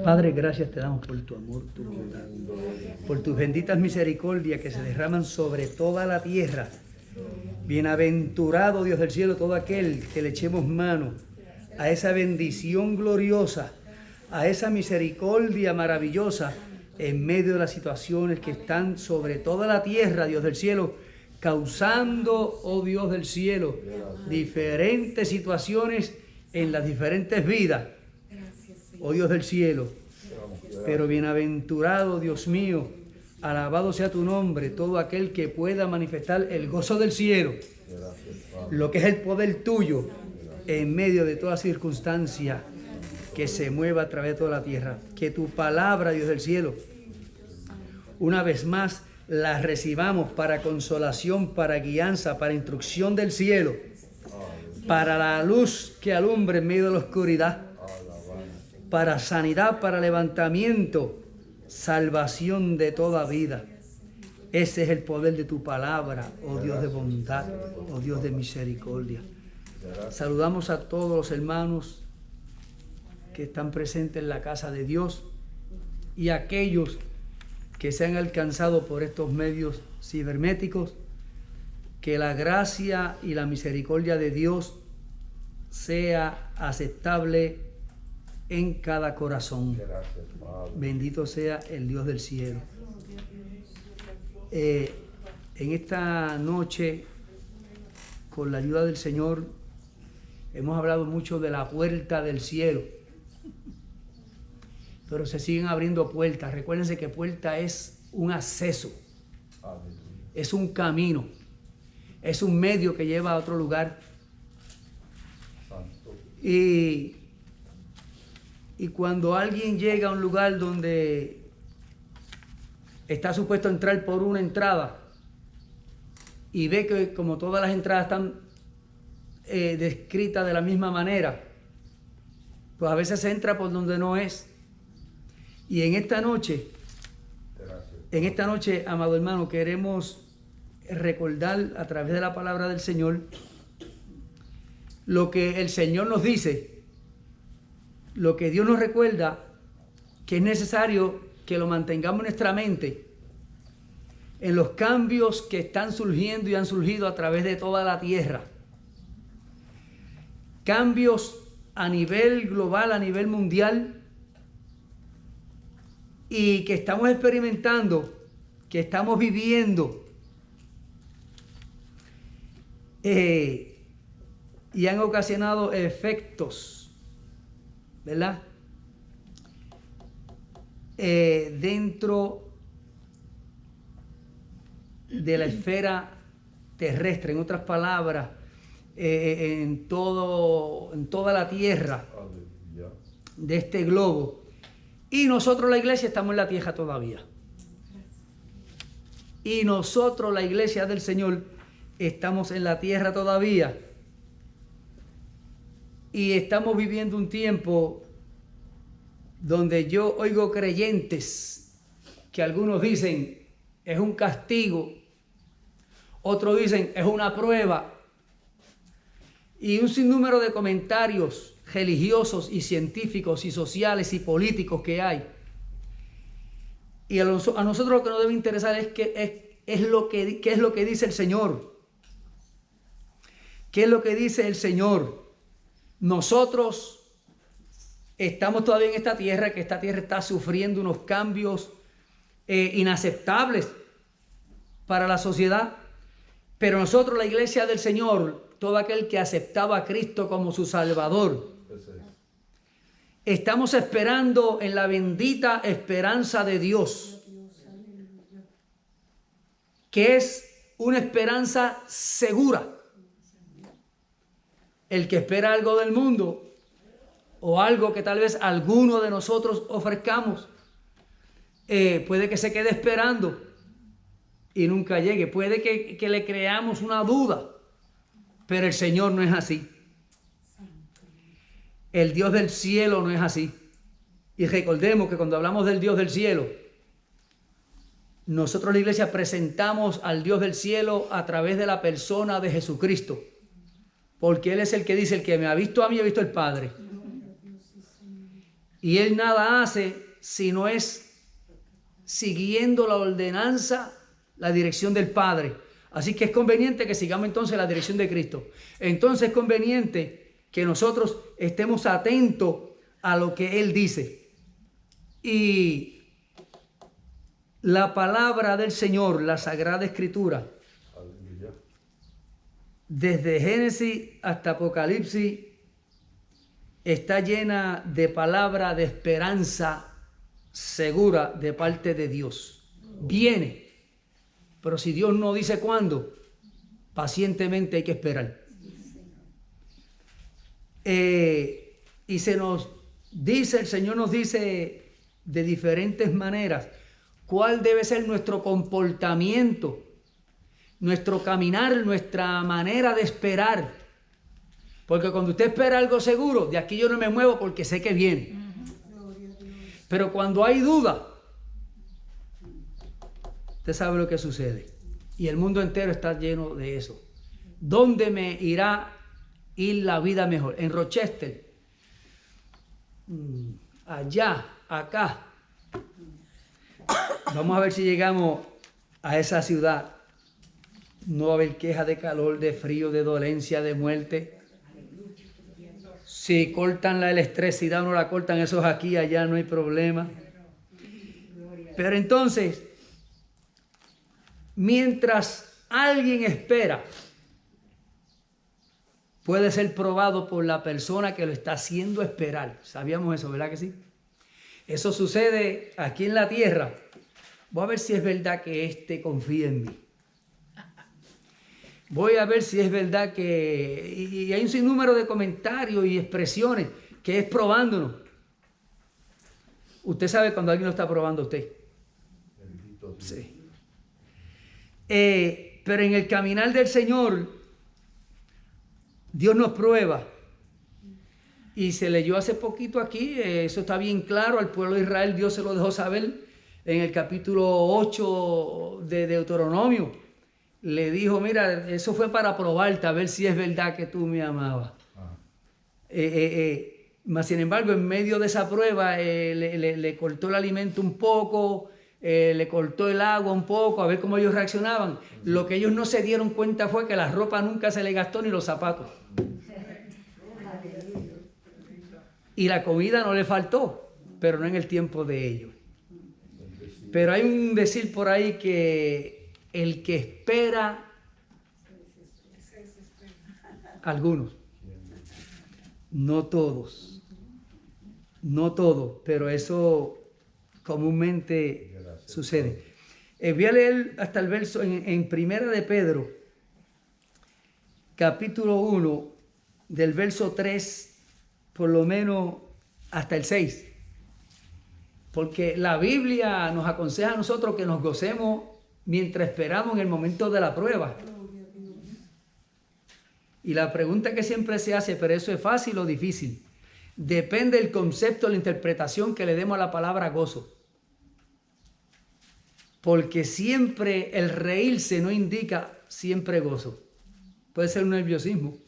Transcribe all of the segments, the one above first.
Padre, gracias te damos por tu amor, tu bondad, por tus benditas misericordias que se derraman sobre toda la tierra. Bienaventurado, Dios del cielo, todo aquel que le echemos mano a esa bendición gloriosa, a esa misericordia maravillosa en medio de las situaciones que están sobre toda la tierra, Dios del cielo, causando, oh Dios del cielo, diferentes situaciones en las diferentes vidas, oh Dios del cielo. Pero bienaventurado, Dios mío, alabado sea tu nombre, todo aquel que pueda manifestar el gozo del cielo, lo que es el poder tuyo en medio de toda circunstancia que se mueva a través de toda la tierra. Que tu palabra, Dios del cielo, una vez más la recibamos para consolación, para guianza, para instrucción del cielo, para la luz que alumbre en medio de la oscuridad, para sanidad, para levantamiento, salvación de toda vida. Ese es el poder de tu palabra, oh Dios de bondad, oh Dios de misericordia. Saludamos a todos los hermanos que están presentes en la casa de Dios y a aquellos que se han alcanzado por estos medios cibernéticos. Que la gracia y la misericordia de Dios sea aceptable en cada corazón. Bendito sea el Dios del cielo. En esta noche, con la ayuda del Señor, hemos hablado mucho de la puerta del cielo, pero se siguen abriendo puertas. Recuérdense que puerta es un acceso, es un camino, es un medio que lleva a otro lugar. Y cuando alguien llega a un lugar donde está supuesto a entrar por una entrada y ve que como todas las entradas están descritas de la misma manera, pues a veces se entra por donde no es. Y en esta noche, amado hermano, queremos recordar a través de la palabra del Señor lo que el Señor nos dice, lo que Dios nos recuerda, que es necesario que lo mantengamos en nuestra mente en los cambios que están surgiendo y han surgido a través de toda la tierra. Cambios a nivel global, a nivel mundial, y que estamos experimentando, que estamos viviendo, y han ocasionado efectos, ¿verdad? Dentro de la esfera terrestre, en otras palabras, en toda la tierra de este globo. Y nosotros, la iglesia, estamos en la tierra todavía. Y nosotros, la iglesia del Señor, estamos en la tierra todavía. Y estamos viviendo un tiempo donde yo oigo creyentes que algunos dicen es un castigo, otros dicen es una prueba, y un sinnúmero de comentarios religiosos y científicos y sociales y políticos que hay. Y a nosotros lo que nos debe interesar es qué es lo que dice el Señor. ¿Qué es lo que dice el Señor? Nosotros estamos todavía en esta tierra, que esta tierra está sufriendo unos cambios inaceptables para la sociedad, pero nosotros, la iglesia del Señor, todo aquel que aceptaba a Cristo como su Salvador, estamos esperando en la bendita esperanza de Dios, que es una esperanza segura. El que espera algo del mundo o algo que tal vez alguno de nosotros ofrezcamos, puede que se quede esperando y nunca llegue. Puede que le creamos una duda, pero el Señor no es así. El Dios del cielo no es así. Y recordemos que cuando hablamos del Dios del cielo, nosotros, la iglesia, presentamos al Dios del cielo a través de la persona de Jesucristo. Porque Él es el que dice: el que me ha visto a mí, ha visto al Padre. Y Él nada hace si no es siguiendo la ordenanza, la dirección del Padre. Así que es conveniente que sigamos entonces la dirección de Cristo. Entonces es conveniente que nosotros estemos atentos a lo que Él dice. Y la palabra del Señor, la Sagrada Escritura, desde Génesis hasta Apocalipsis, está llena de palabra de esperanza segura de parte de Dios. Viene, pero si Dios no dice cuándo, pacientemente hay que esperar. Y se nos dice, el Señor nos dice de diferentes maneras cuál debe ser nuestro comportamiento, nuestro caminar, nuestra manera de esperar. Porque cuando usted espera algo seguro, de aquí yo no me muevo porque sé que viene. Pero cuando hay duda, usted sabe lo que sucede. Y el mundo entero está lleno de eso. ¿Dónde me irá ir la vida mejor? En Rochester. Allá, acá. Vamos a ver si llegamos a esa ciudad. No va a haber queja de calor, de frío, de dolencia, de muerte. Si cortan la electricidad o no la cortan, eso es aquí, allá no hay problema. Pero entonces, mientras alguien espera, puede ser probado por la persona que lo está haciendo esperar. ¿Sabíamos eso, verdad que sí? Eso sucede aquí en la tierra. Voy a ver si es verdad que confía en mí. Voy a ver si es verdad que... Y hay un sinnúmero de comentarios y expresiones que es probándonos. Usted sabe cuando alguien lo está probando a usted. Sí. Pero en el caminar del Señor, Dios nos prueba. Y se leyó hace poquito aquí, eso está bien claro, al pueblo de Israel Dios se lo dejó saber en el capítulo 8 de Deuteronomio. Le dijo, mira, eso fue para probarte, a ver si es verdad que tú me amabas. Mas sin embargo, en medio de esa prueba, le cortó el alimento un poco, le cortó el agua un poco, a ver cómo ellos reaccionaban. Lo que ellos no se dieron cuenta fue que la ropa nunca se le gastó ni los zapatos. Y la comida no le faltó, pero no en el tiempo de ellos. Pero hay un decir por ahí que el que espera, algunos, no todos, pero eso comúnmente sucede. Voy a leer hasta el verso en Primera de Pedro, capítulo 1, del verso 3, por lo menos hasta el 6. Porque la Biblia nos aconseja a nosotros que nos gocemos mientras esperamos en el momento de la prueba. Y la pregunta que siempre se hace, ¿pero eso es fácil o difícil? Depende del concepto, la interpretación que le demos a la palabra gozo. Porque siempre el reírse no indica siempre gozo. Puede ser un nerviosismo.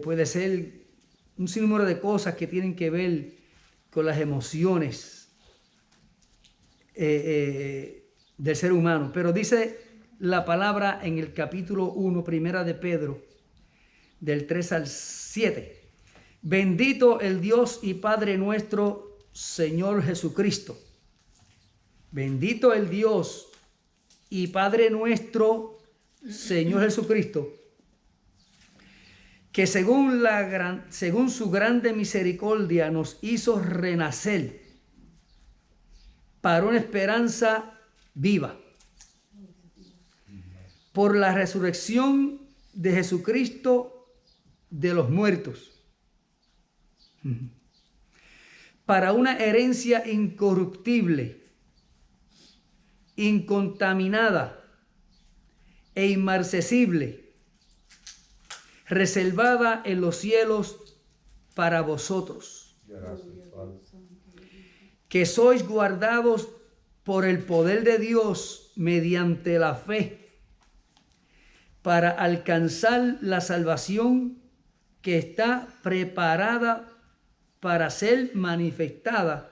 Puede ser un sinnúmero de cosas que tienen que ver con las emociones del ser humano. Pero dice la palabra en el capítulo 1, Primera de Pedro, del 3 al 7. Bendito el Dios y Padre nuestro, Señor Jesucristo. Bendito el Dios y Padre nuestro, Señor Jesucristo, que según su grande misericordia nos hizo renacer para una esperanza viva, por la resurrección de Jesucristo de los muertos, para una herencia incorruptible, incontaminada e inmarcesible, reservada en los cielos para vosotros, que sois guardados por el poder de Dios mediante la fe, para alcanzar la salvación que está preparada para ser manifestada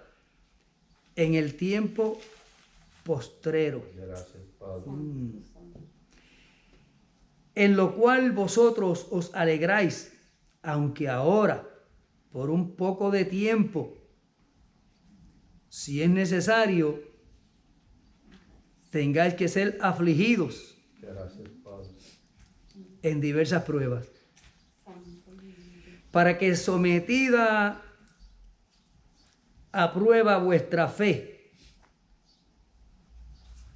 en el tiempo postrero. Gracias, Padre. En lo cual vosotros os alegráis, aunque ahora, por un poco de tiempo, si es necesario, tengáis que ser afligidos Gracias, Padre. en diversas pruebas, para que sometida a prueba vuestra fe,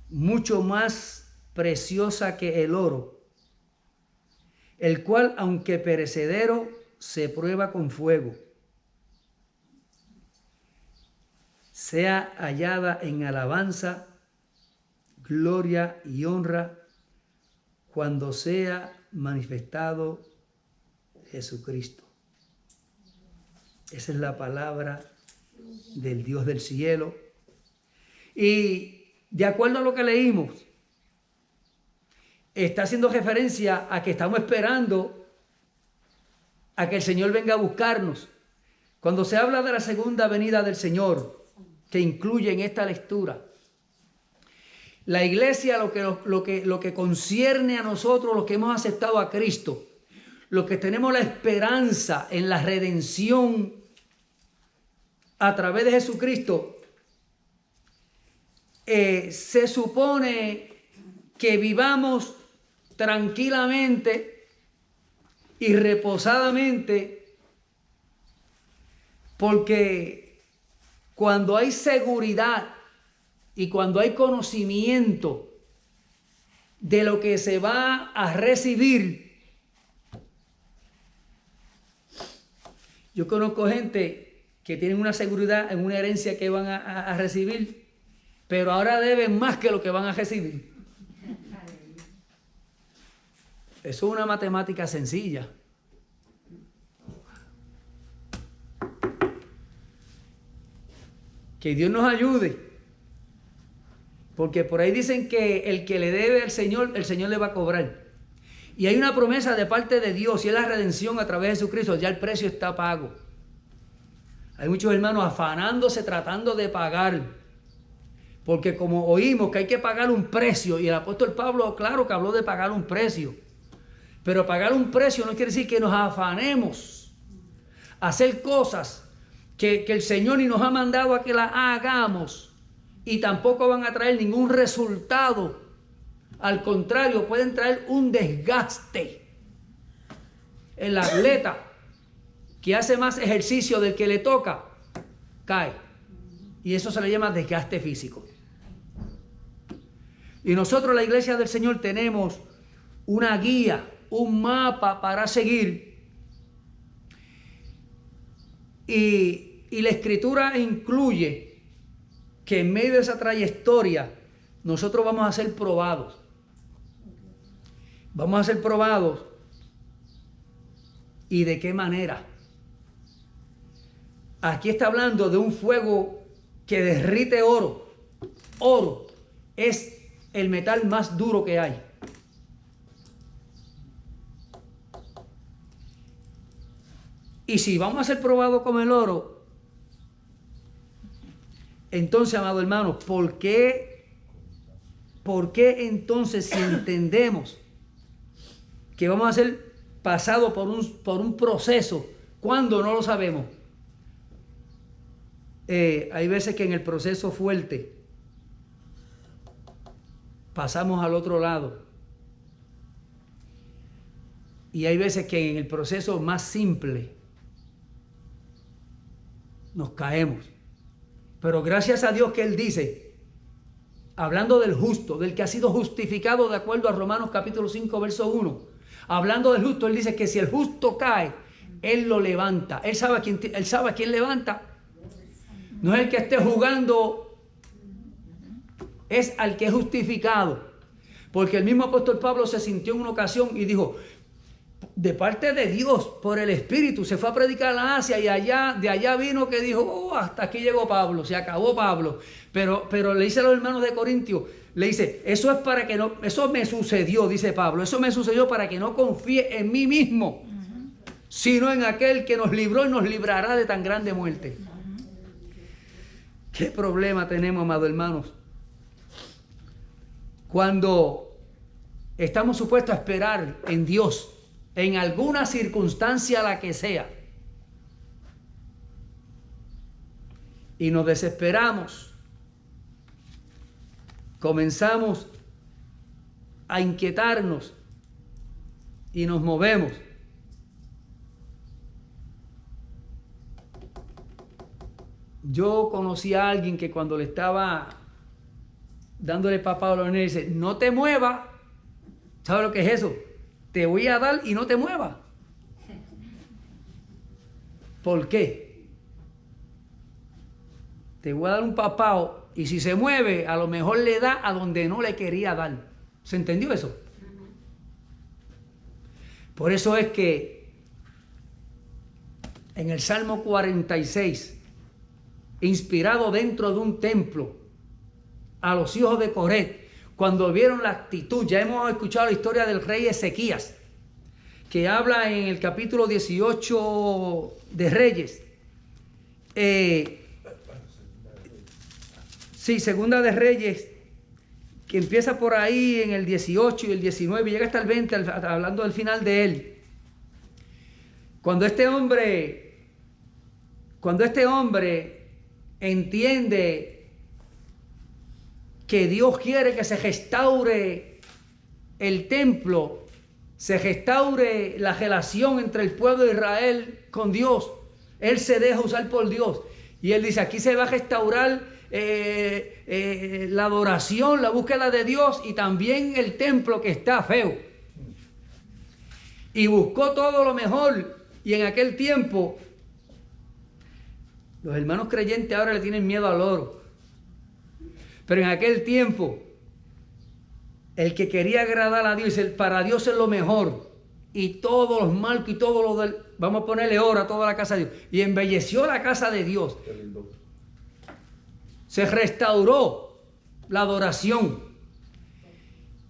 mucho más preciosa que el oro, el cual, aunque perecedero, se prueba con fuego, sea hallada en alabanza, gloria y honra cuando sea manifestado Jesucristo. Esa es la palabra del Dios del cielo. Y de acuerdo a lo que leímos, está haciendo referencia a que estamos esperando a que el Señor venga a buscarnos. Cuando se habla de la segunda venida del Señor, que incluye en esta lectura, la iglesia, lo que concierne a nosotros, los que hemos aceptado a Cristo, los que tenemos la esperanza en la redención a través de Jesucristo, se supone que vivamos tranquilamente y reposadamente, porque cuando hay seguridad y cuando hay conocimiento de lo que se va a recibir, yo conozco gente que tienen una seguridad en una herencia que van a recibir, pero ahora deben más que lo que van a recibir. Eso es una matemática sencilla. Que Dios nos ayude. Porque por ahí dicen que el que le debe al Señor, el Señor le va a cobrar. Y hay una promesa de parte de Dios, y es la redención a través de Jesucristo. Ya el precio está pago. Hay muchos hermanos afanándose, tratando de pagar. Porque como oímos que hay que pagar un precio, y el apóstol Pablo, claro que habló de pagar un precio. Pero pagar un precio no quiere decir que nos afanemos a hacer cosas que el Señor ni nos ha mandado a que las hagamos, y tampoco van a traer ningún resultado. Al contrario, pueden traer un desgaste. El atleta que hace más ejercicio del que le toca, cae. Y eso se le llama desgaste físico. Y nosotros, la iglesia del Señor, tenemos una guía, un mapa para seguir. Y la Escritura incluye que en medio de esa trayectoria nosotros vamos a ser probados. Vamos a ser probados. ¿Y de qué manera? Aquí está hablando de un fuego que derrite oro. Oro es el metal más duro que hay. Y si vamos a ser probados como el oro, entonces, amado hermano, ¿por qué entonces, si entendemos que vamos a ser pasados por un proceso, cuando no lo sabemos? Hay veces que en el proceso fuerte pasamos al otro lado. Y hay veces que en el proceso más simple nos caemos. Pero gracias a Dios que Él dice, hablando del justo, del que ha sido justificado de acuerdo a Romanos capítulo 5, verso 1, hablando del justo, Él dice que si el justo cae, Él lo levanta. Él sabe a quién levanta. No es el que esté jugando, es al que es justificado. Porque el mismo apóstol Pablo se sintió en una ocasión y dijo, de parte de Dios, por el Espíritu, se fue a predicar a Asia, y de allá vino que dijo, oh, hasta aquí llegó Pablo, se acabó Pablo. Pero le dice a los hermanos de Corintios, le dice, eso es para que no, eso me sucedió, dice Pablo, eso me sucedió para que no confíe en mí mismo, sino en aquel que nos libró y nos librará de tan grande muerte. ¿Qué problema tenemos, amados hermanos? Cuando estamos supuestos a esperar en Dios, en alguna circunstancia la que sea, y nos desesperamos, comenzamos a inquietarnos y nos movemos. Yo conocí a alguien que cuando le estaba dándole papá a los nenes, dice, no te muevas. ¿Sabes lo que es eso? Te voy a dar y no te muevas. ¿Por qué? Te voy a dar un papao y si se mueve, a lo mejor le da a donde no le quería dar. ¿Se entendió eso? Por eso es que en el Salmo 46, inspirado dentro de un templo, a los hijos de Coré, cuando vieron la actitud, ya hemos escuchado la historia del rey Ezequías, que habla en el capítulo 18 de Reyes. Segunda de Reyes, que empieza por ahí en el 18 y el 19, y llega hasta el 20, hablando del final de él. Cuando este hombre entiende que Dios quiere que se restaure el templo, se restaure la relación entre el pueblo de Israel con Dios, él se deja usar por Dios. Y él dice, aquí se va a restaurar la adoración, la búsqueda de Dios y también el templo que está feo. Y buscó todo lo mejor. Y en aquel tiempo, los hermanos creyentes ahora le tienen miedo al oro. Pero en aquel tiempo, el que quería agradar a Dios, para Dios es lo mejor. Y todos los marcos y todo lo del... Vamos a ponerle oro a toda la casa de Dios. Y embelleció la casa de Dios. Se restauró la adoración.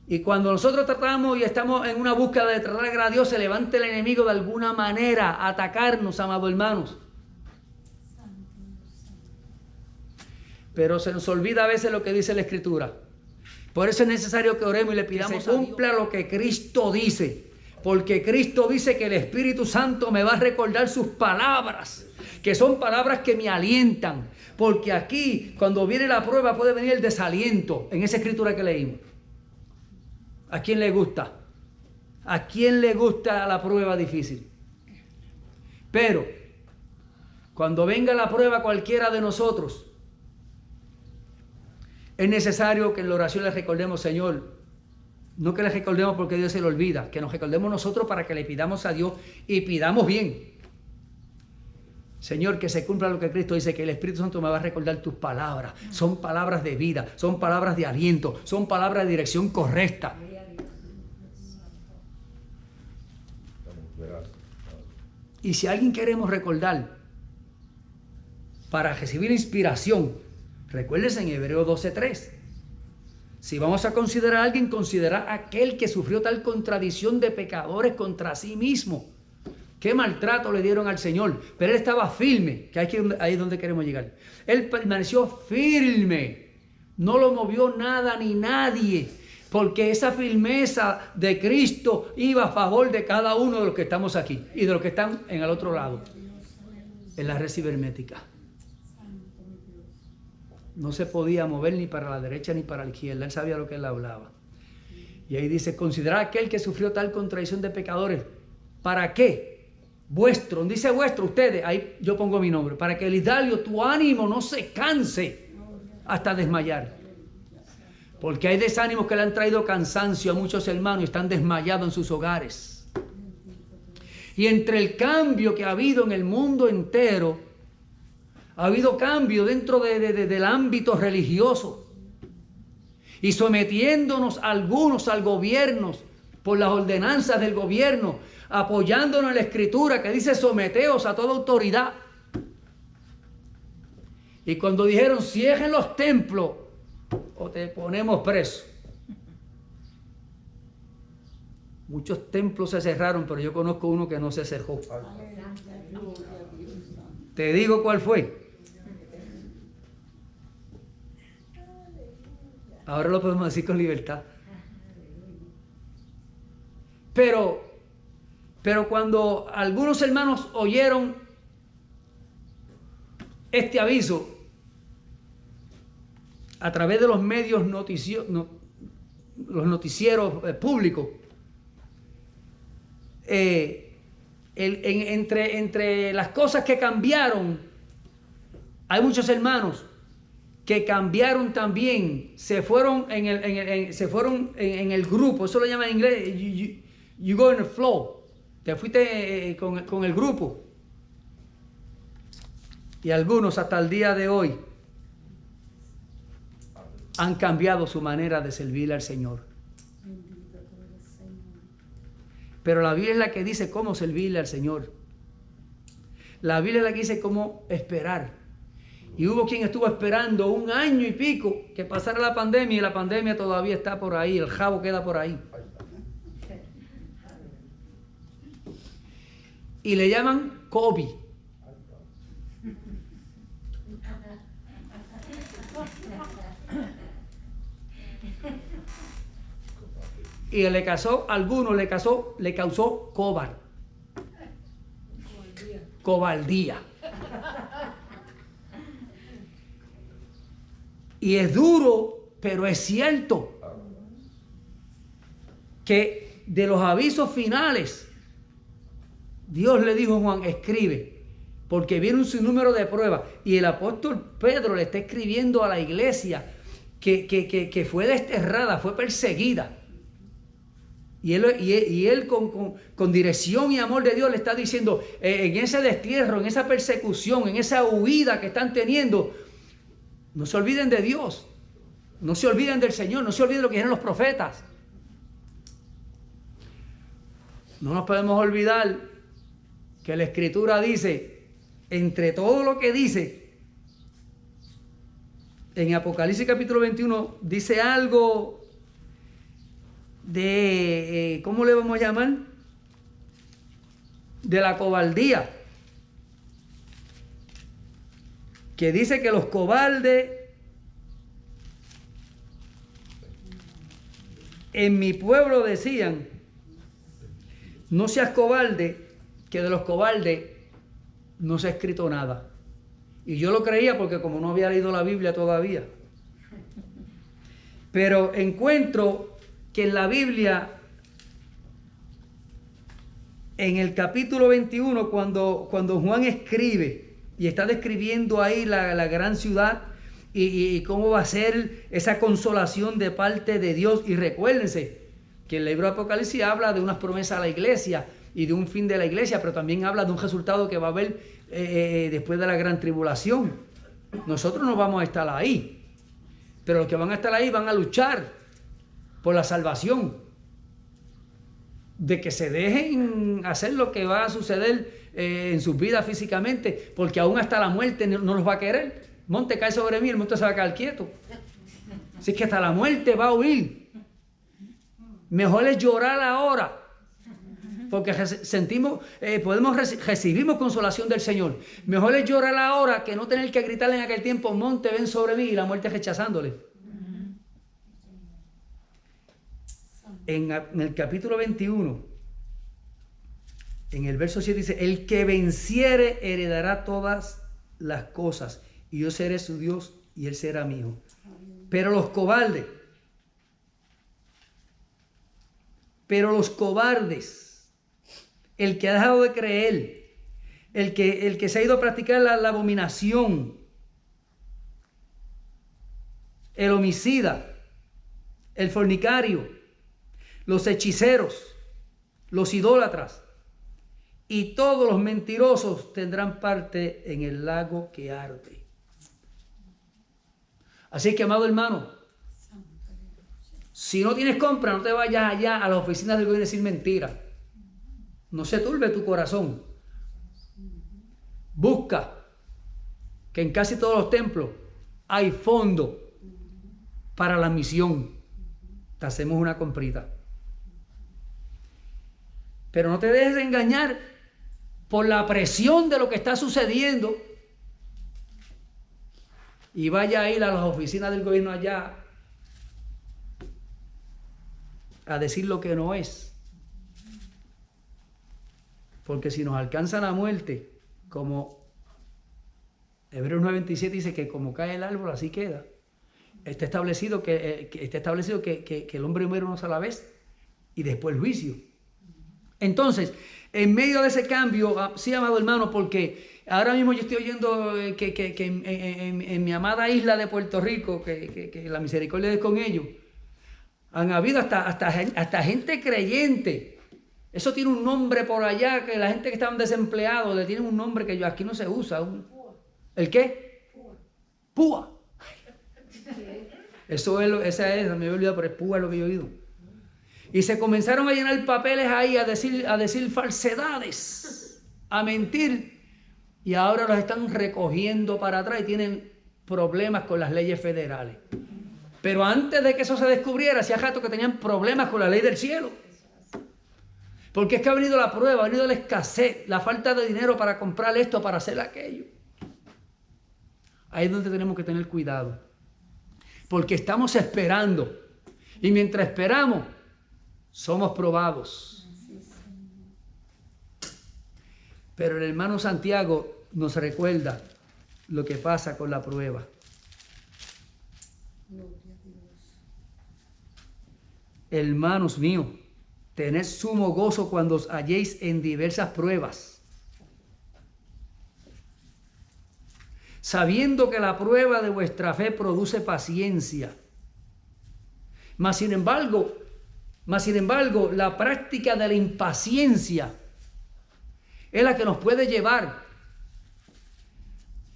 Y cuando nosotros tratamos y estamos en una búsqueda de tratar de agradar a Dios, se levanta el enemigo de alguna manera a atacarnos, amados hermanos. Pero se nos olvida a veces lo que dice la Escritura. Por eso es necesario que oremos y le pidamos que se cumpla lo que Cristo dice. Porque Cristo dice que el Espíritu Santo me va a recordar sus palabras, que son palabras que me alientan. Porque aquí, cuando viene la prueba, puede venir el desaliento, en esa Escritura que leímos. ¿A quién le gusta? ¿A quién le gusta la prueba difícil? Pero, cuando venga la prueba cualquiera de nosotros, es necesario que en la oración le recordemos, Señor, no que le recordemos porque Dios se lo olvida, que nos recordemos nosotros para que le pidamos a Dios y pidamos bien. Señor, que se cumpla lo que Cristo dice, que el Espíritu Santo me va a recordar tus palabras. Son palabras de vida, son palabras de aliento, son palabras de dirección correcta. Y si alguien queremos recordar para recibir inspiración, recuérdense en Hebreos 12:3. Si vamos a considerar a alguien, considerar a aquel que sufrió tal contradicción de pecadores contra sí mismo. Qué maltrato le dieron al Señor, pero él estaba firme, que ahí es donde queremos llegar. Él permaneció firme, no lo movió nada ni nadie, porque esa firmeza de Cristo iba a favor de cada uno de los que estamos aquí y de los que están en el otro lado, en la red cibernética. No se podía mover ni para la derecha ni para la izquierda. Él sabía lo que él hablaba. Y ahí dice, considerad aquel que sufrió tal contradicción de pecadores. ¿Para qué? Vuestro, donde dice vuestro, ustedes, ahí yo pongo mi nombre. Para que el Idalio, tu ánimo no se canse hasta desmayar. Porque hay desánimos que le han traído cansancio a muchos hermanos y están desmayados en sus hogares. Y entre el cambio que ha habido en el mundo entero, ha habido cambio dentro del ámbito religioso y sometiéndonos algunos al gobierno por las ordenanzas del gobierno, apoyándonos en la Escritura que dice someteos a toda autoridad. Y cuando dijeron cierren los templos o te ponemos preso, Muchos templos se cerraron, pero yo conozco uno que no se cerró. Te digo cuál fue. Ahora lo podemos decir con libertad. Pero cuando algunos hermanos oyeron este aviso a través de los medios los noticieros públicos, entre las cosas que cambiaron, hay muchos hermanos que cambiaron también, se fueron en el grupo, eso lo llaman en inglés, you go in the flow, te fuiste con el grupo. Y algunos hasta el día de hoy han cambiado su manera de servir al Señor. Pero la Biblia es la que dice cómo servirle al Señor. La Biblia es la que dice cómo esperar. Y hubo quien estuvo esperando 1 año y pico que pasara la pandemia, y la pandemia todavía está por ahí, el jabo queda por ahí. Y le llaman COVID. Y le causó, a algunos le causó cobardía. Y es duro, pero es cierto que de los avisos finales, Dios le dijo a Juan, escribe, porque viene un sinnúmero de pruebas. Y el apóstol Pedro le está escribiendo a la iglesia que fue desterrada, fue perseguida. Y él con dirección y amor de Dios le está diciendo, en ese destierro, en esa persecución, en esa huida que están teniendo, no se olviden de Dios, no se olviden del Señor, no se olviden de lo que dijeron los profetas. No nos podemos olvidar que la Escritura dice, entre todo lo que dice, en Apocalipsis capítulo 21, dice algo de, ¿cómo le vamos a llamar? De la cobardía. Que dice que los cobardes en mi pueblo decían, no seas cobarde, que de los cobardes no se ha escrito nada. Y yo lo creía porque como no había leído la Biblia todavía. Pero encuentro que en la Biblia, en el capítulo 21, cuando Juan escribe y está describiendo ahí la gran ciudad y cómo va a ser esa consolación de parte de Dios. Y recuérdense que el libro de Apocalipsis habla de unas promesas a la iglesia y de un fin de la iglesia, pero también habla de un resultado que va a haber después de la gran tribulación. Nosotros no vamos a estar ahí, pero los que van a estar ahí van a luchar por la salvación, de que se dejen hacer lo que va a suceder en sus vidas físicamente, porque aún hasta la muerte no los va a querer. Monte cae sobre mí, el monte se va a quedar quieto. Así que hasta la muerte va a huir. Mejor es llorar ahora, porque recibimos consolación del Señor. Mejor es llorar ahora que no tener que gritarle en aquel tiempo, monte ven sobre mí, y la muerte rechazándole. En el capítulo 21, en el verso 7 dice, el que venciere heredará todas las cosas, y yo seré su Dios y él será mi hijo. Pero los cobardes, el que ha dejado de creer, el que se ha ido a practicar la abominación, el homicida, el fornicario, los hechiceros, los idólatras y todos los mentirosos tendrán parte en el lago que arde. Así que, amado hermano, si no tienes compra, no te vayas allá a las oficinas del gobierno a decir mentiras. No se turbe tu corazón. Busca que en casi todos los templos hay fondo para la misión. Te hacemos una comprita. Pero no te dejes engañar por la presión de lo que está sucediendo. Y vaya a ir a las oficinas del gobierno allá a decir lo que no es. Porque si nos alcanza la muerte, como Hebreos 9:27 dice que como cae el árbol, así queda. Está establecido que el hombre muere una sola vez y después el juicio. Entonces, en medio de ese cambio, sí, amado hermano, porque ahora mismo yo estoy oyendo que en mi amada isla de Puerto Rico, que la misericordia es con ellos, han habido hasta gente creyente. Eso tiene un nombre por allá, que la gente que estaban desempleados le tienen un nombre que aquí no se usa. ¿El qué? Púa. Esa es, me había olvidado, pero es púa lo que yo he oído. Y se comenzaron a llenar papeles ahí, a decir falsedades, a mentir. Y ahora los están recogiendo para atrás y tienen problemas con las leyes federales. Pero antes de que eso se descubriera, hacía rato que tenían problemas con la ley del cielo. Porque es que ha venido la prueba, ha venido la escasez, la falta de dinero para comprar esto, para hacer aquello. Ahí es donde tenemos que tener cuidado. Porque estamos esperando. Y mientras esperamos, somos probados. Pero el hermano Santiago nos recuerda lo que pasa con la prueba. Hermanos míos, tened sumo gozo cuando os halléis en diversas pruebas, sabiendo que la prueba de vuestra fe produce paciencia. Mas sin embargo, la práctica de la impaciencia es la que nos puede llevar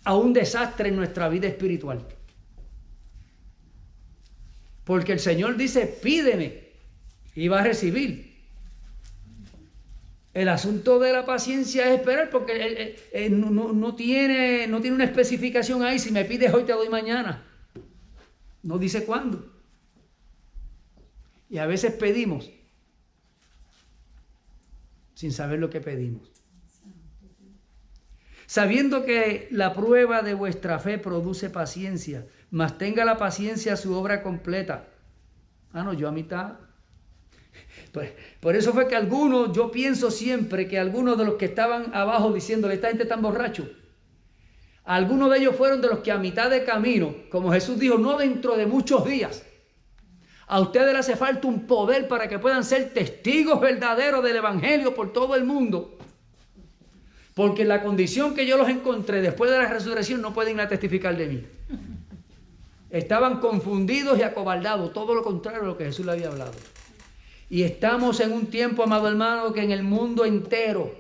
a un desastre en nuestra vida espiritual. Porque el Señor dice, pídeme y vas a recibir. El asunto de la paciencia es esperar, porque no tiene una especificación ahí. Si me pides hoy, te doy mañana. No dice cuándo. Y a veces pedimos sin saber lo que pedimos. Sabiendo que la prueba de vuestra fe produce paciencia, mas tenga la paciencia su obra completa. Yo a mitad. Por eso fue que yo pienso siempre que algunos de los que estaban abajo diciéndole, esta gente está borracho, algunos de ellos fueron de los que a mitad de camino, como Jesús dijo, no dentro de muchos días, a ustedes les hace falta un poder para que puedan ser testigos verdaderos del evangelio por todo el mundo. Porque en la condición que yo los encontré después de la resurrección no pueden ir a testificar de mí. Estaban confundidos y acobardados, todo lo contrario de lo que Jesús le había hablado. Y estamos en un tiempo, amado hermano, que en el mundo entero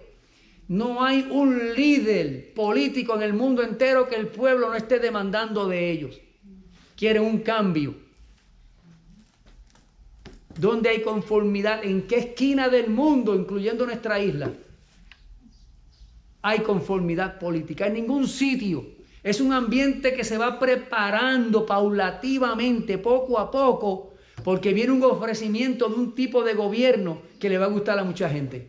no hay un líder político en el mundo entero que el pueblo no esté demandando de ellos. Quieren un cambio. ¿Dónde hay conformidad? ¿En qué esquina del mundo, incluyendo nuestra isla, hay conformidad política? En ningún sitio. Es un ambiente que se va preparando paulativamente, poco a poco, porque viene un ofrecimiento de un tipo de gobierno que le va a gustar a mucha gente.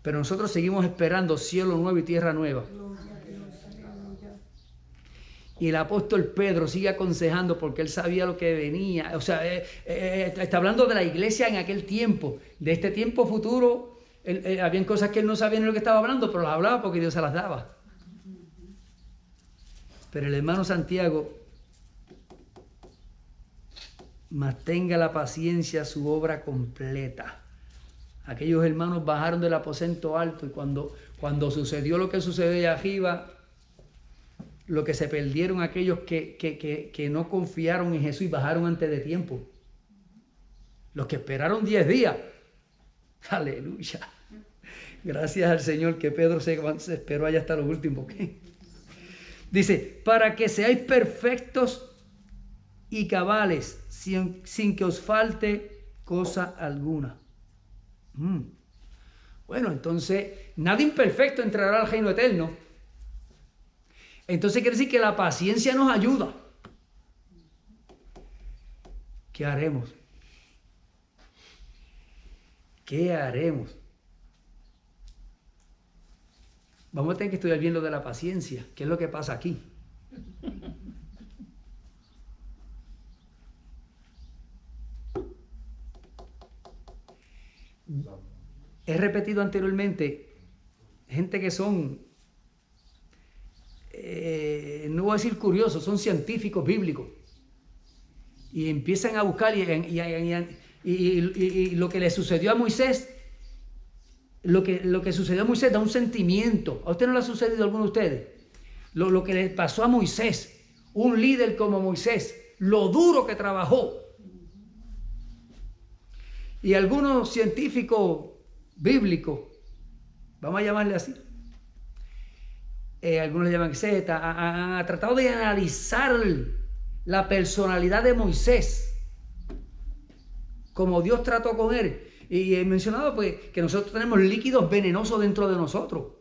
Pero nosotros seguimos esperando cielo nuevo y tierra nueva. Y el apóstol Pedro sigue aconsejando porque él sabía lo que venía. O sea, está hablando de la iglesia en aquel tiempo. De este tiempo futuro, habían cosas que él no sabía ni lo que estaba hablando, pero las hablaba porque Dios se las daba. Pero el hermano Santiago, mantenga la paciencia su obra completa. Aquellos hermanos bajaron del aposento alto y cuando sucedió lo que sucedió allá arriba, lo que se perdieron aquellos que no confiaron en Jesús y bajaron antes de tiempo. Los que esperaron 10 días. Aleluya. Gracias al Señor que Pedro se esperó allá hasta los últimos. Dice, para que seáis perfectos y cabales, sin que os falte cosa alguna. Bueno, entonces, nadie imperfecto entrará al reino eterno. Entonces quiere decir que la paciencia nos ayuda. ¿Qué haremos? ¿Qué haremos? Vamos a tener que estudiar bien lo de la paciencia. ¿Qué es lo que pasa aquí? He repetido anteriormente, gente que son, no voy a decir curiosos, son científicos bíblicos. Y empiezan a buscar y lo que le sucedió a Moisés, lo que sucedió a Moisés da un sentimiento. ¿A usted no le ha sucedido a alguno de ustedes? Lo que le pasó a Moisés, un líder como Moisés, lo duro que trabajó. Y algunos científicos bíblicos, vamos a llamarle así, algunos le llaman Z, han tratado de analizar la personalidad de Moisés, como Dios trató con él. Y he mencionado pues, que nosotros tenemos líquidos venenosos dentro de nosotros.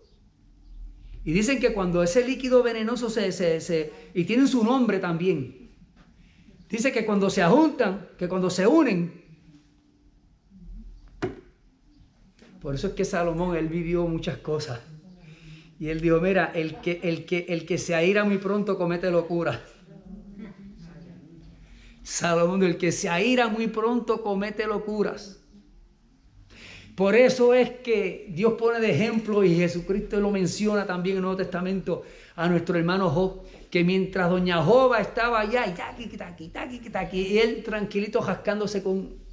Y dicen que cuando ese líquido venenoso y tienen su nombre también, dice que cuando se juntan, que cuando se unen, por eso es que Salomón, él vivió muchas cosas. Y él dijo, mira, el que se aira muy pronto comete locura. Salomón, el que se aira muy pronto comete locuras. Por eso es que Dios pone de ejemplo, y Jesucristo lo menciona también en el Nuevo Testamento, a nuestro hermano Job, que mientras doña Joba estaba allá, y él tranquilito jascándose con...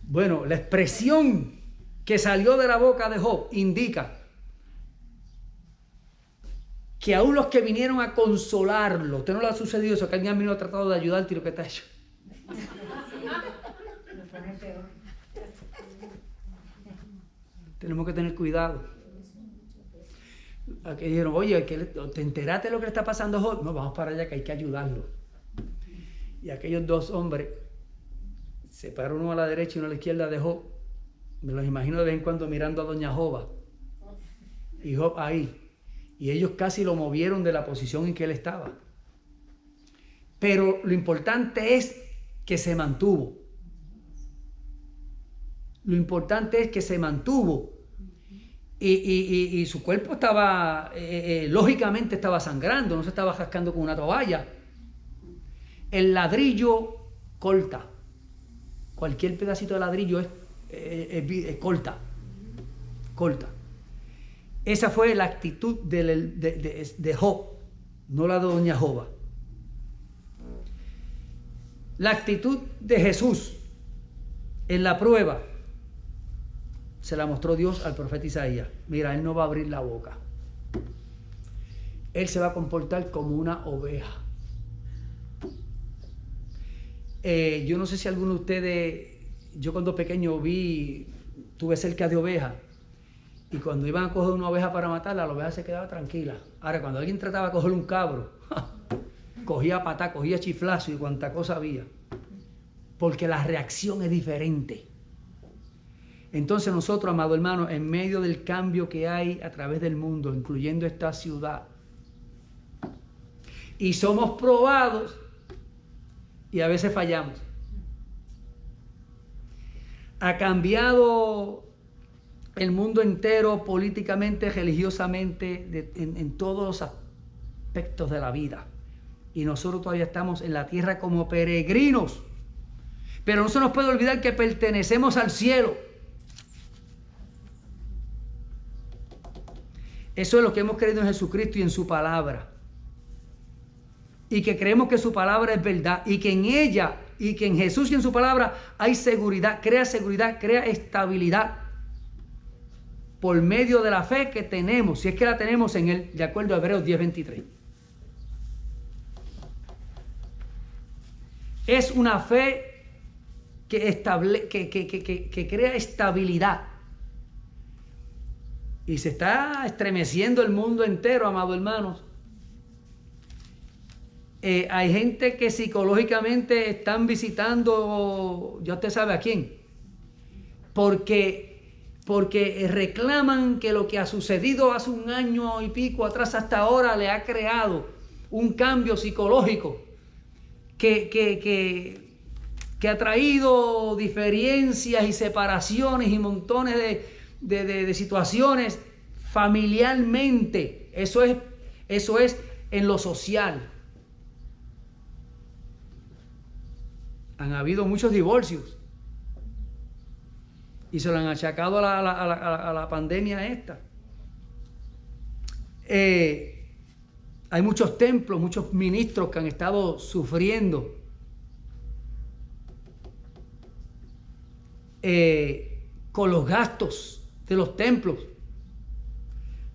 Bueno, la expresión que salió de la boca de Job indica que aún los que vinieron a consolarlo, ¿usted no le ha sucedido eso? Que alguien vino a tratado de ayudarte y lo que te ha hecho. Tenemos que tener cuidado. Aquí dijeron, oye, ¿te enteraste de lo que le está pasando a Job? No, vamos para allá que hay que ayudarlo. Y aquellos dos hombres, se paró uno a la derecha y uno a la izquierda de Job. Me los imagino de vez en cuando mirando a doña Joba. Y Job ahí. Y ellos casi lo movieron de la posición en que él estaba. Pero lo importante es que se mantuvo. Lo importante es que se mantuvo. Y su cuerpo estaba, lógicamente estaba sangrando, no se estaba jascando con una toalla. El ladrillo corta. Cualquier pedacito de ladrillo es corta. Esa fue la actitud de Job, no la de doña Joba. La actitud de Jesús en la prueba se la mostró Dios al profeta Isaías. Mira, él no va a abrir la boca. Él se va a comportar como una oveja. Yo no sé si alguno de ustedes, yo cuando pequeño tuve cerca de ovejas. Y cuando iban a coger una oveja para matarla, la oveja se quedaba tranquila. Ahora, cuando alguien trataba de coger un cabro, cogía patá, cogía chiflazo y cuanta cosa había. Porque la reacción es diferente. Entonces nosotros, amado hermano, en medio del cambio que hay a través del mundo, incluyendo esta ciudad, y somos probados y a veces fallamos. Ha cambiado el mundo entero, políticamente, religiosamente, en todos los aspectos de la vida. Y nosotros todavía estamos en la tierra como peregrinos. Pero no se nos puede olvidar que pertenecemos al cielo. Eso es lo que hemos creído en Jesucristo y en su palabra. Y que creemos que su palabra es verdad. Y que en ella, y que en Jesús y en su palabra hay seguridad, crea estabilidad. Por medio de la fe que tenemos, si es que la tenemos en Él, de acuerdo a Hebreos 10:23. Es una fe que crea estabilidad. Y se está estremeciendo el mundo entero, amados hermanos. Hay gente que psicológicamente están visitando, ya usted sabe a quién, porque reclaman que lo que ha sucedido hace un año y pico atrás hasta ahora le ha creado un cambio psicológico que ha traído diferencias y separaciones y montones de situaciones familiarmente. Eso es en lo social. Han habido muchos divorcios y se lo han achacado a la pandemia esta. Hay muchos templos, muchos ministros que han estado sufriendo con los gastos de los templos,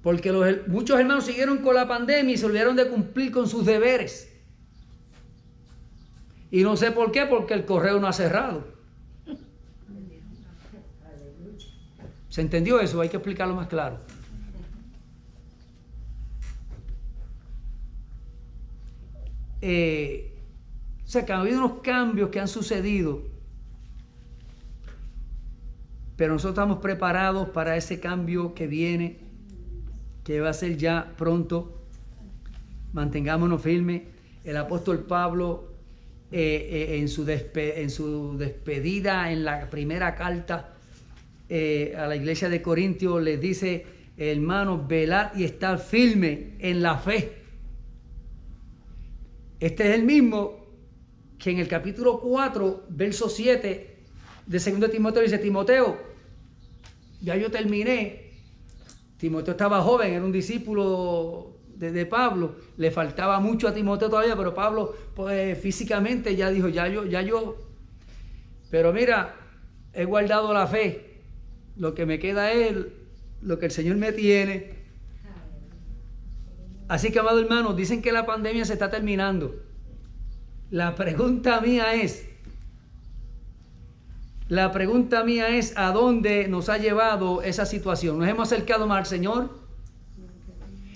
porque muchos hermanos siguieron con la pandemia y se olvidaron de cumplir con sus deberes. Y no sé por qué, porque el correo no ha cerrado. ¿Se entendió eso? Hay que explicarlo más claro. O sea, que ha habido unos cambios que han sucedido, pero nosotros estamos preparados para ese cambio que viene, que va a ser ya pronto. Mantengámonos firmes. El apóstol Pablo, en su despedida en la primera carta a la iglesia de Corintios, les dice: hermanos, velad y estad firmes en la fe. Este es el mismo que en el capítulo 4, verso 7 de 2 Timoteo dice: Timoteo, ya yo terminé. Timoteo estaba joven, era un discípulo de Pablo, le faltaba mucho a Timoteo todavía, pero Pablo pues, físicamente ya dijo, ya yo, pero mira, he guardado la fe, lo que me queda es lo que el Señor me tiene. Así que, amados hermanos, dicen que la pandemia se está terminando. La pregunta mía es, ¿a dónde nos ha llevado esa situación? ¿Nos hemos acercado más al Señor?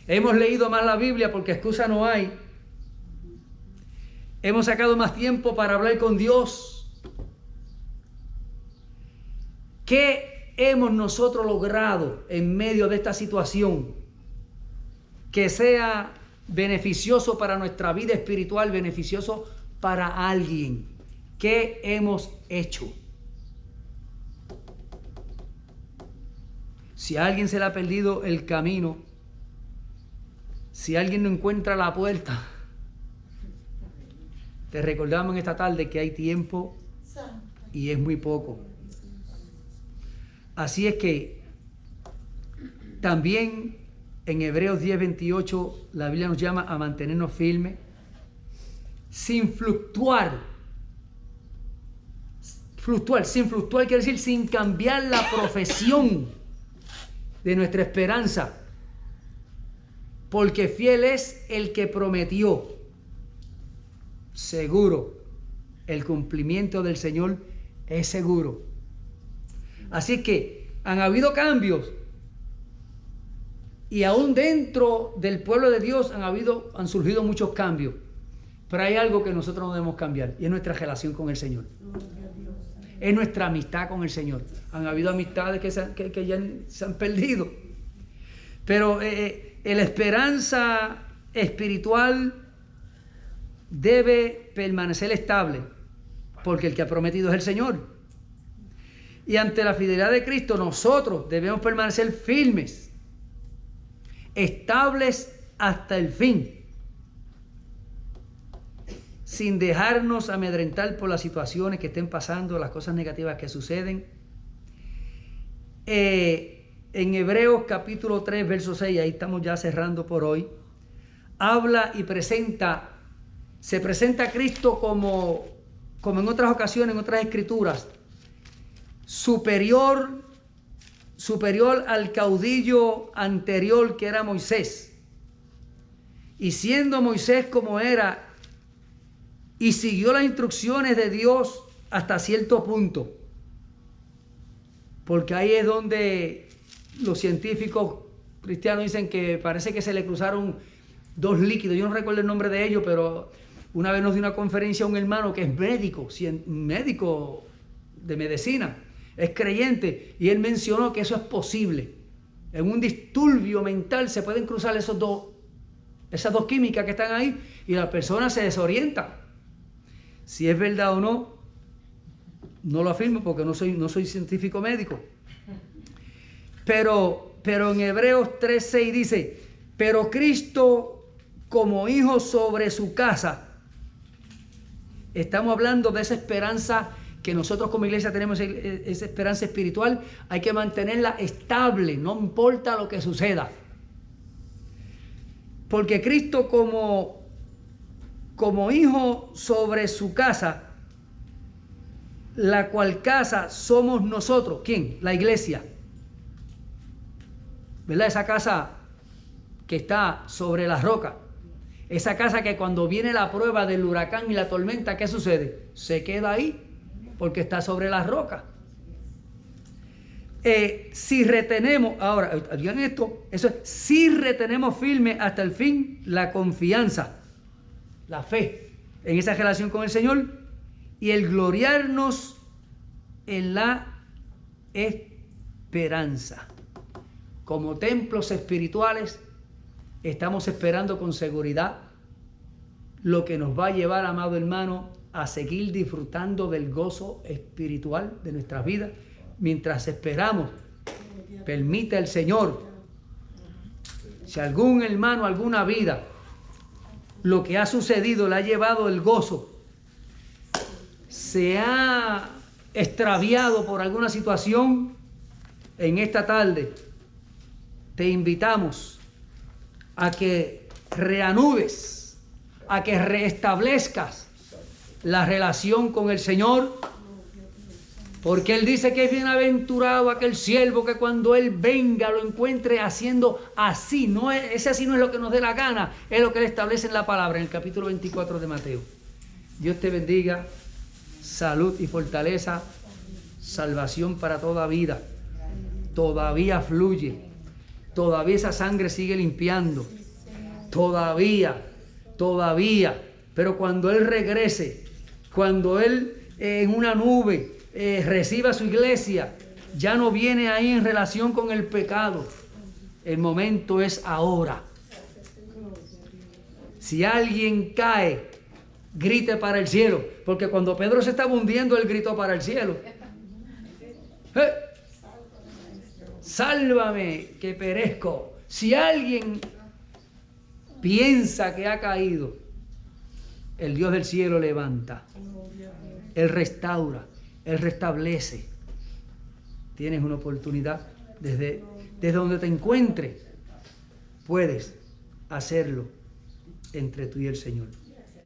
¿Hemos leído más la Biblia porque excusa no hay? ¿Hemos sacado más tiempo para hablar con Dios? ¿Qué hemos nosotros logrado en medio de esta situación que sea beneficioso para nuestra vida espiritual, beneficioso para alguien? ¿Qué hemos hecho? Si a alguien se le ha perdido el camino, si alguien no encuentra la puerta, te recordamos en esta tarde que hay tiempo y es muy poco. Así es que también en Hebreos 10:28 la Biblia nos llama a mantenernos firmes, sin fluctuar. Sin fluctuar quiere decir sin cambiar la profesión de nuestra esperanza, porque fiel es el que prometió. Seguro, el cumplimiento del Señor es seguro. Así que han habido cambios, y aún dentro del pueblo de Dios han surgido muchos cambios, pero hay algo que nosotros no debemos cambiar, y es nuestra relación con el Señor. Es nuestra amistad con el Señor. Han habido amistades que ya se han perdido, pero la esperanza espiritual debe permanecer estable, porque el que ha prometido es el Señor. Y ante la fidelidad de Cristo, nosotros debemos permanecer firmes, estables hasta el fin, sin dejarnos amedrentar por las situaciones que estén pasando, las cosas negativas que suceden. En Hebreos capítulo 3, verso 6, ahí estamos ya cerrando por hoy, habla y se presenta a Cristo como en otras ocasiones, en otras escrituras, superior al caudillo anterior que era Moisés. Y siendo Moisés como era, y siguió las instrucciones de Dios hasta cierto punto, porque ahí es donde los científicos cristianos dicen que parece que se le cruzaron dos líquidos. Yo no recuerdo el nombre de ellos, pero una vez nos dio una conferencia un hermano que es médico de medicina, es creyente, y él mencionó que eso es posible. En un disturbio mental se pueden cruzar esas dos químicas que están ahí, y la persona se desorienta. Si es verdad o no, no lo afirmo porque no soy científico médico. Pero en Hebreos 3:6 dice, pero Cristo como hijo sobre su casa. Estamos hablando de esa esperanza que nosotros como iglesia tenemos, esa esperanza espiritual. Hay que mantenerla estable, no importa lo que suceda. Porque Cristo como hijo sobre su casa, la cual casa somos nosotros. ¿Quién? La iglesia. ¿Verdad? Esa casa que está sobre la roca. Esa casa que cuando viene la prueba del huracán y la tormenta, ¿qué sucede? Se queda ahí porque está sobre la roca. Si retenemos, ahora, digan esto, eso es, si retenemos firme hasta el fin la confianza, la fe en esa relación con el Señor y el gloriarnos en la esperanza. Como templos espirituales, estamos esperando con seguridad lo que nos va a llevar, amado hermano, a seguir disfrutando del gozo espiritual de nuestras vidas. Mientras esperamos, permite el Señor, si algún hermano, alguna vida, lo que ha sucedido le ha llevado el gozo, se ha extraviado por alguna situación, en esta tarde te invitamos a que reanudes, a que reestablezcas la relación con el Señor, porque Él dice que es bienaventurado aquel siervo que cuando Él venga lo encuentre haciendo así. No es, ese así no es lo que nos dé la gana, es lo que Él establece en la palabra, en el capítulo 24 de Mateo. Dios te bendiga, salud y fortaleza, salvación para toda vida. Todavía fluye, todavía esa sangre sigue limpiando, todavía, pero cuando Él regrese, cuando Él en una nube reciba a su iglesia, ya no viene ahí en relación con el pecado. El momento es ahora. Si alguien cae, grite para el cielo, porque cuando Pedro se estaba hundiendo, él gritó para el cielo: sálvame que perezco. Si alguien piensa que ha caído, el Dios del cielo levanta, Él restaura, Él restablece. Tienes una oportunidad desde donde te encuentres, puedes hacerlo entre tú y el Señor.